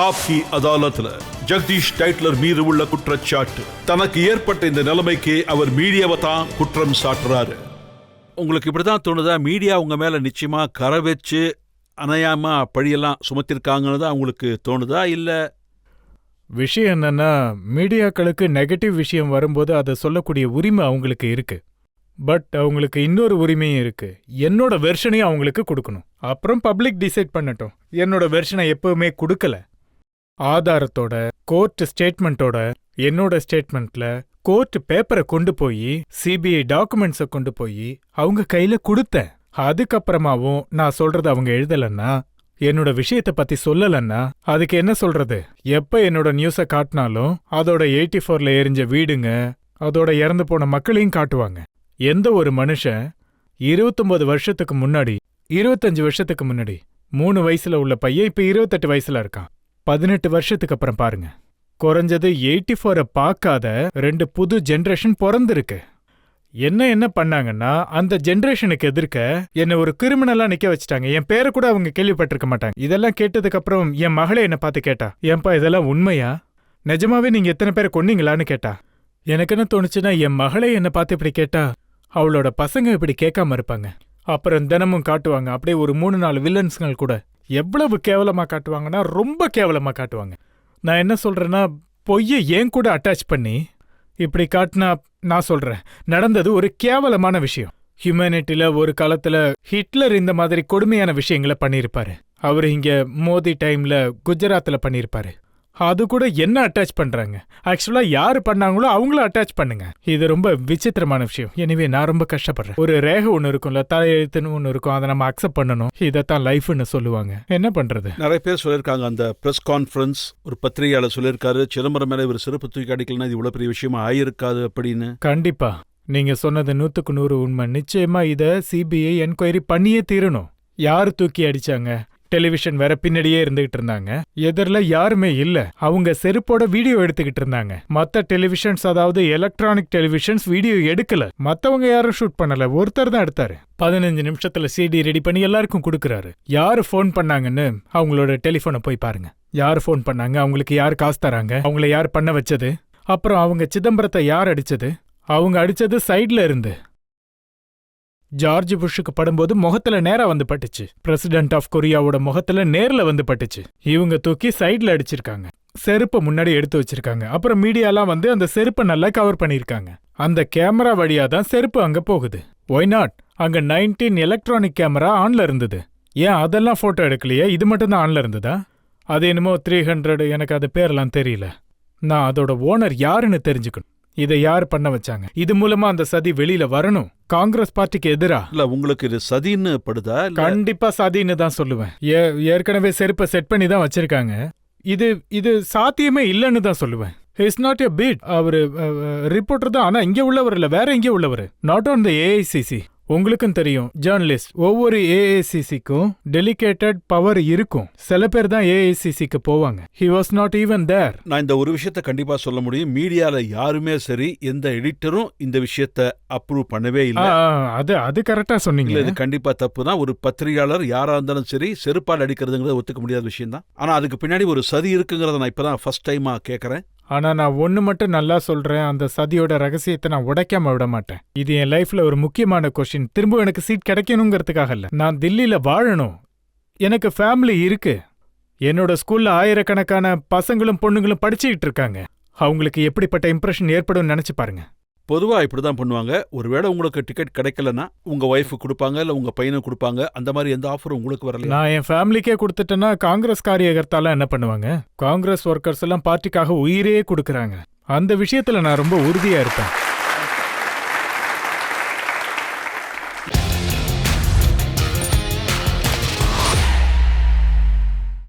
ஆப்கி அதாலத்ல Jagadish Tytler மீது உள்ள குற்றச்சாட்டு. தனக்கு ஏற்பட்ட இந்த நிலைமைக்கு அவர் மீடியாவை தான் குற்றம் சாட்டுறாரு. உங்களுக்கு இப்படிதான் தோணுதா? மீடியா உங்க மேல நிச்சயமா கரை வச்சு அணையாம பழியெல்லாம் சுமத்திருக்காங்கன்னு தான் உங்களுக்கு தோணுதா? இல்ல விஷயம் என்னன்னா, மீடியாக்களுக்கு நெகட்டிவ் விஷயம் வரும்போது அதை சொல்லக்கூடிய உரிமை அவங்களுக்கு இருக்கு. பட் அவங்களுக்கு இன்னொரு உரிமையும் இருக்கு. என்னோட வெர்ஷனையும் அவங்களுக்கு கொடுக்கணும். அப்புறம் பப்ளிக் டிசைட் பண்ணட்டும். என்னோட வெர்ஷனை எப்பவுமே கொடுக்கல. ஆதாரத்தோட, கோர்ட் ஸ்டேட்மெண்ட்டோட, என்னோட ஸ்டேட்மெண்ட்ல கோர்ட் பேப்பரை கொண்டு போய், சிபிஐ டாக்குமெண்ட்ஸை கொண்டு போய் அவங்க கையில கொடுத்தேன். அதுக்கப்புறமாவும் நான் சொல்றது அவங்க எழுதலன்னா, என்னோட விஷயத்தை பத்தி சொல்லலன்னா, அதுக்கு என்ன சொல்றது? எப்ப என்னோட நியூஸை காட்டினாலும் அதோட 84ல எரிஞ்ச வீடுங்க, அதோட இறந்து போன மக்களையும் காட்டுவாங்க. எந்த ஒரு மனுஷன் 29 வருஷத்துக்கு முன்னாடி, 25 வருஷத்துக்கு முன்னாடி 3 வயசுல உள்ள பையன் இப்ப 28 வயசுல இருக்கான். 18 வருஷத்துக்கு அப்புறம் பாருங்க, குறைஞ்சது 84 பார்க்காத 2 புது ஜெனரேஷன் பிறந்திருக்கு. என்ன பண்ணாங்கன்னா, அந்த ஜெனரேஷனுக்கு எதிர்க்க என்ன ஒரு கிரிமினலா நிக்க வச்சுட்டாங்க. என் பேரை கூட அவங்க கேள்விப்பட்டிருக்க மாட்டாங்க. இதெல்லாம் கேட்டதுக்கு அப்புறம் என் மகளே என்ன பார்த்து கேட்டா, ஏன்பா இதெல்லாம் உண்மையா? நிஜமாவே நீங்க எத்தனை பேரை கொன்னீங்களான்னு கேட்டா. எனக்கு என்ன தோணுச்சுன்னா, என் மகளே என்ன பார்த்து இப்படி கேட்டா அவளோட பசங்க இப்படி கேட்காம இருப்பாங்க. அப்புறம் தினமும் காட்டுவாங்க அப்படியே ஒரு 3-4 வில்லன்ஸ்கள் கூட. எவ்வளவு கேவலமா காட்டுவாங்கன்னா, ரொம்ப கேவலமா காட்டுவாங்க. நான் என்ன சொல்றேன்னா, பொய்யை ஏன் கூட அட்டாச் பண்ணி இப்படி காட்டினா, நான் சொல்றேன், நடந்தது ஒரு கேவலமான விஷயம். ஹியூமனிட்டில ஒரு காலத்துல ஹிட்லர் இந்த மாதிரி கொடுமையான விஷயங்களை பண்ணியிருப்பாரு. அவரு இங்க மோதி டைம்ல குஜராத்ல பண்ணியிருப்பாரு. அது கூட என்ன அட்டாச் பண்றாங்க? ஆக்சுவலா யாரு பண்ணாங்களோ அவங்கள அட்டாச் பண்ணுங்க. இது ரொம்ப விசித்திரமான விஷயம். எனவே நான் ரொம்ப கஷ்டப்படுறேன். ஒரு ரேகை ஒன்று இருக்கும்ல, தலையெழுத்துன்னு ஒன்று இருக்கும், அதை நம்ம அக்செப்ட் பண்ணணும். இதைத்தான் லைஃப்னு சொல்லுவாங்க. என்ன பண்றது? நிறைய பேர் சொல்லியிருக்காங்க. அந்த பிரஸ் கான்ஃபரன்ஸ் ஒரு பத்திரிகையாளர் சொல்லியிருக்காரு, சிதம்பரம் மேல ஒரு சிறப்பு தூக்கி அடிக்கலன்னா இது இவ்வளவு பெரிய விஷயமா ஆயிருக்காது அப்படின்னு. கண்டிப்பா நீங்க சொன்னது 100க்கு 100 உண்மை. நிச்சயமா இத சிபிஐ என்கொயரி பண்ணியே தீரணும். யாரு தூக்கி அடிச்சாங்க? டெலிவிஷன் வேற பின்னாடியே இருந்துகிட்டு இருந்தாங்க. எதிரில யாருமே இல்ல. அவங்க செருப்போட வீடியோ எடுத்துக்கிட்டு இருந்தாங்க. மத்த டெலிவிஷன்ஸ், அதாவது எலக்ட்ரானிக் டெலிவிஷன்ஸ் வீடியோ எடுக்கல. மத்தவங்க யாரும் ஷூட் பண்ணல, ஒருத்தர் தான் எடுத்தாரு. 15 நிமிஷத்துல சிடி ரெடி பண்ணி எல்லாருக்கும் கொடுக்கறாரு. யாரு ஃபோன் பண்ணாங்கன்னு அவங்களோட டெலிபோனை போய் பாருங்க. யாரு ஃபோன் பண்ணாங்க, அவங்களுக்கு யார் காசு தராங்க, அவங்கள யார் பண்ண வச்சது, அப்புறம் அவங்க சிதம்பரத்தை யார் அடிச்சது, அவங்க அடிச்சது சைட்ல இருந்து. ஜார்ஜ் புஷ்ஷுக்கு படும்போது முகத்துல நேரா வந்து பட்டுச்சு. பிரசிடென்ட் ஆஃப் கொரியாவோட முகத்துல நேர்ல வந்து பட்டுச்சு. இவங்க தூக்கி சைட்ல அடிச்சிருக்காங்க. செருப்பை முன்னாடி எடுத்து வச்சிருக்காங்க. அப்புறம் மீடியாலாம் வந்து அந்த செருப்பை நல்லா கவர் பண்ணிருக்காங்க. அந்த கேமரா வழியா தான் செருப்பு அங்க போகுது. Why not? அங்க 19 எலக்ட்ரானிக் கேமரா ஆன்ல இருந்தது. ஏன் அதெல்லாம் போட்டோ எடுக்கலையே? இது மட்டும் தான் ஆன்ல இருந்ததா? அது என்னமோ 300, எனக்கு அது பேரெல்லாம் தெரியல. நான் அதோட ஓனர் யாருன்னு தெரிஞ்சுக்கணும். இதை யார் பண்ண வச்சாங்க? இது மூலமா அந்த சதி வெளியில வரணும். காங்கிரஸ் பார்ட்டிக்கு எதிரா இல்ல. உங்களுக்கு இது சதின்னு படுதா? கண்டிப்பா சதின்னு தான் சொல்லுவேன். ஏற்கனவே செருப்பை செட் பண்ணி தான் வச்சிருக்காங்க. இது சாத்தியமே இல்லைன்னு தான் சொல்லுவேன். It's not a bit. அவரு ரிப்போர்ட்டர் தான், ஆனா இங்க உள்ளவர் இல்ல, வேற எங்கே உள்ளவர். Not on the AICC. உங்களுக்கும் தெரியும், ஜேர்னலிஸ்ட், ஒவ்வொரு ஏஐசிசிக்கும் டெலிகேட்டட் பவர் இருக்கும். சில பேர் தான் ஏஐசிசிக்கு போவாங்க. ஹி வாஸ் நாட் ஈவன் தேர். நான் இந்த ஒரு விஷயத்த கண்டிப்பா சொல்ல முடியும். மீடியால யாருமே சரி, எந்த எடிட்டரும் இந்த விஷயத்த அப்ரூவ் பண்ணவே இல்லை. அது கரெக்டா சொன்னீங்க. இது கண்டிப்பா தப்பு தான். ஒரு பத்திரிகையாளர் யாரா இருந்தாலும் சரி, செருப்பால் அடிக்கிறதுங்கிறது ஒத்துக்க முடியாத விஷயம் தான். ஆனா அதுக்கு பின்னாடி ஒரு சதி இருக்குங்கிறத நான் இப்பதான் ஃபர்ஸ்ட் டைமா கேட்கறேன். ஆனா நான் ஒன்னு மட்டும் நல்லா சொல்றேன், அந்த சதியோட ரகசியத்தை நான் உடைக்காம விட மாட்டேன். இது என் லைஃப்ல ஒரு முக்கியமான கொஸ்டின். திரும்ப எனக்கு சீட் கிடைக்கணுங்கிறதுக்காக இல்ல. நான் தில்லியில வாழணும். எனக்கு ஃபேமிலி இருக்கு. என்னோட ஸ்கூல்ல ஆயிரக்கணக்கான பசங்களும் பொண்ணுங்களும் படிச்சுக்கிட்டு இருக்காங்க. அவங்களுக்கு எப்படிப்பட்ட இம்ப்ரெஷன் ஏற்படும் நினைச்சு பாருங்க. பொதுவா இப்படிதான் பண்ணுவாங்க. ஒருவேளை உங்களுக்கு டிக்கெட் கிடைக்கலன்னா உங்க ஒய்ஃபு கொடுப்பாங்க, இல்ல உங்க பையனும் கொடுப்பாங்க. அந்த மாதிரி எந்த ஆஃபரும் உங்களுக்கு வரல. நான் என் ஃபேமிலிக்கே கொடுத்துட்டேன்னா காங்கிரஸ் காரியகர்த்தாலாம் என்ன பண்ணுவாங்க? காங்கிரஸ் ஒர்க்கர்ஸ் எல்லாம் பார்ட்டிக்காக உயிரே கொடுக்கறாங்க. அந்த விஷயத்துல நான் ரொம்ப உறுதியா இருப்பேன்.